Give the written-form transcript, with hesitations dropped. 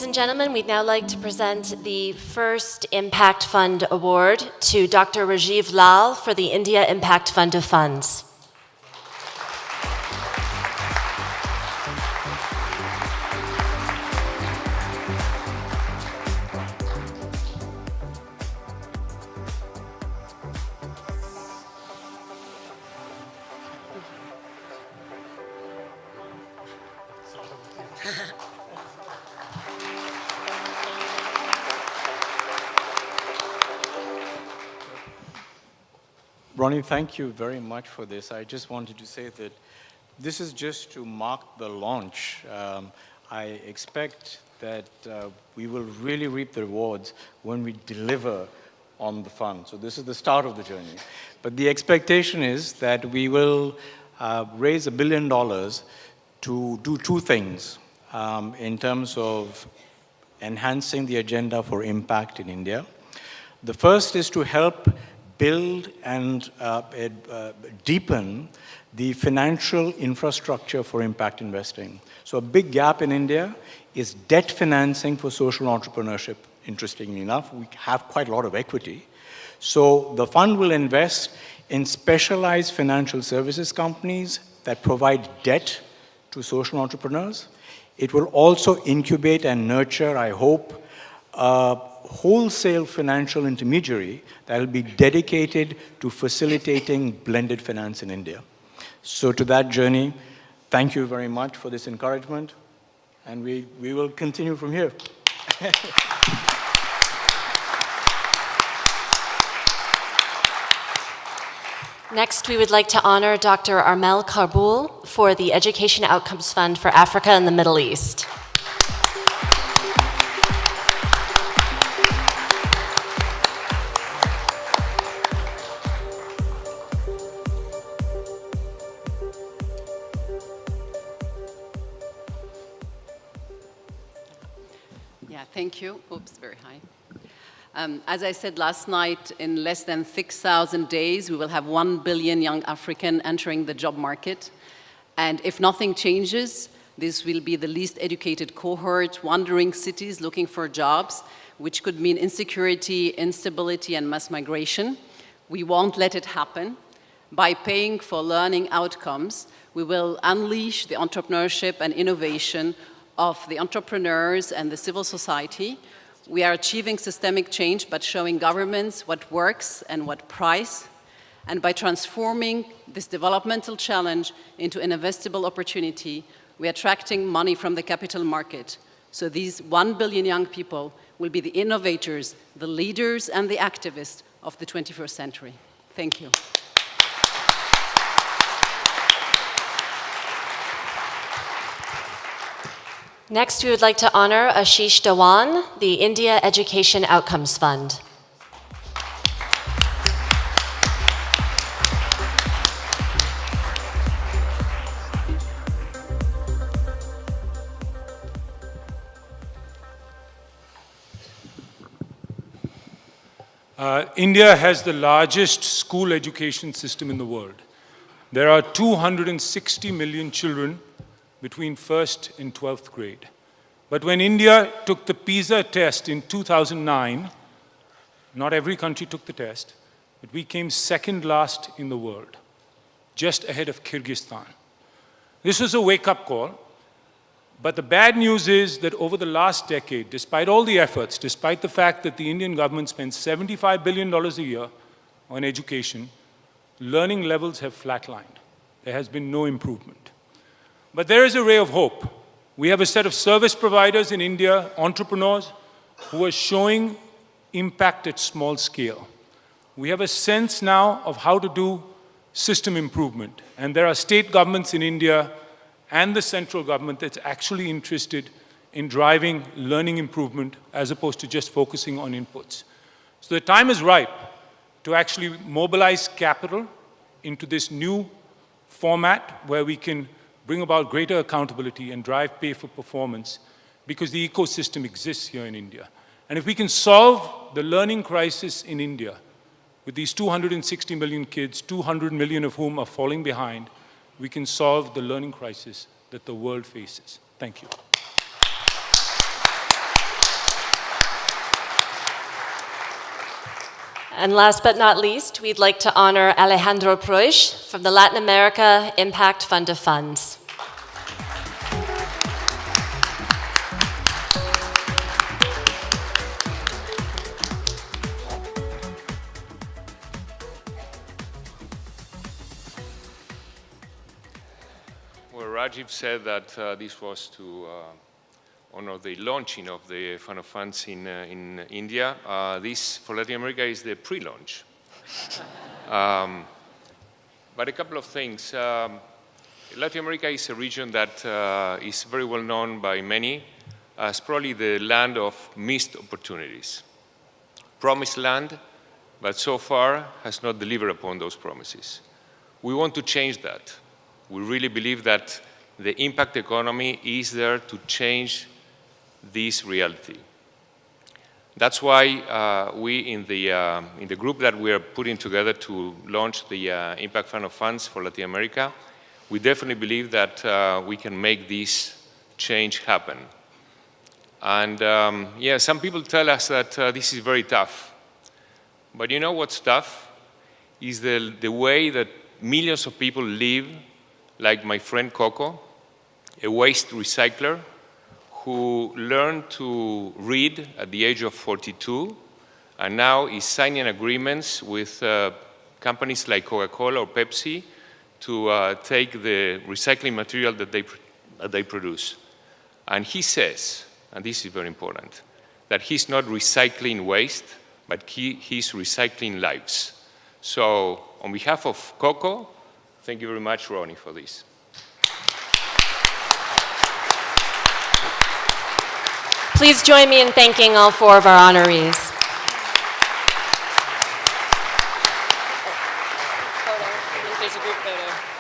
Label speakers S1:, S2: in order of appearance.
S1: and gentlemen, we'd now like to present the first Impact Fund Award to Dr. Rajiv Lal for the India Impact Fund of Funds.
S2: Ronnie, thank you very much for this. I just wanted to say that this is just to mark the launch. I expect that we will really reap the rewards when we deliver on the fund. So this is the start of the journey. But the expectation is that we will raise $1 billion to do two things in terms of enhancing the agenda for impact in India. The first is to help build and deepen the financial infrastructure for impact investing. So a big gap in India is debt financing for social entrepreneurship. Interestingly enough, we have quite a lot of equity. So the fund will invest in specialized financial services companies that provide debt to social entrepreneurs. It will also incubate and nurture, I hope, wholesale financial intermediary that will be dedicated to facilitating blended finance in India. So to that journey, thank you very much for this encouragement, and we will continue from here.
S1: Next, we would like to honor Dr. Armel Karboul for the Education Outcomes Fund for Africa and the Middle East.
S3: Thank you. Oops, very high. As I said last night, in less than 6,000 days, we will have 1 billion young Africans entering the job market. And if nothing changes, this will be the least educated cohort wandering cities looking for jobs, which could mean insecurity, instability, and mass migration. We won't let it happen. By paying for learning outcomes, we will unleash the entrepreneurship and innovation of the entrepreneurs and the civil society. We are achieving systemic change by showing governments what works and what price, and by transforming this developmental challenge into an investable opportunity, we are attracting money from the capital market. So these 1 billion young people will be the innovators, the leaders, and the activists of the 21st century. Thank you.
S1: Next, we would like to honor Ashish Dhawan, the India Education Outcomes Fund.
S4: India has the largest school education system in the world. There are 260 million children between 1st and 12th grade. But when India took the PISA test in 2009, not every country took the test, but we came second last in the world, just ahead of Kyrgyzstan. This was a wake-up call, but the bad news is that over the last decade, despite all the efforts, despite the fact that the Indian government spends $75 billion a year on education, learning levels have flatlined. There has been no improvement. But there is a ray of hope. We have a set of service providers in India, entrepreneurs, who are showing impact at small scale. We have a sense now of how to do system improvement. And there are state governments in India and the central government that's actually interested in driving learning improvement as opposed to just focusing on inputs. So the time is ripe to actually mobilize capital into this new format where we can bring about greater accountability and drive pay for performance, because the ecosystem exists here in India. And if we can solve the learning crisis in India with these 260 million kids, 200 million of whom are falling behind, we can solve the learning crisis that the world faces. Thank you.
S1: And last but not least, we'd like to honor Alejandro Proix from the Latin America Impact Fund of Funds.
S5: Well, Rajiv said that this was to honor the launching of the Fund of Funds in India. This, for Latin America, is the pre-launch. But a couple of things. Latin America is a region that is very well known by many as probably the land of missed opportunities. Promised land, but so far has not delivered upon those promises. We want to change that. We really believe that the impact economy is there to change this reality. That's why we in the group that we are putting together to launch the Impact Fund of Funds for Latin America, we definitely believe that we can make this change happen. And yeah, some people tell us that this is very tough. But you know what's tough? Is the way that millions of people live, like my friend Coco, a waste recycler, who learned to read at the age of 42 and now is signing agreements with companies like Coca-Cola or Pepsi to take the recycling material that they produce. And he says, and this is very important, that he's not recycling waste, but he's recycling lives. So on behalf of Coco, thank you very much, Ronnie, for this.
S1: Please join me in thanking all four of our honorees. Photo. I think there's a group photo.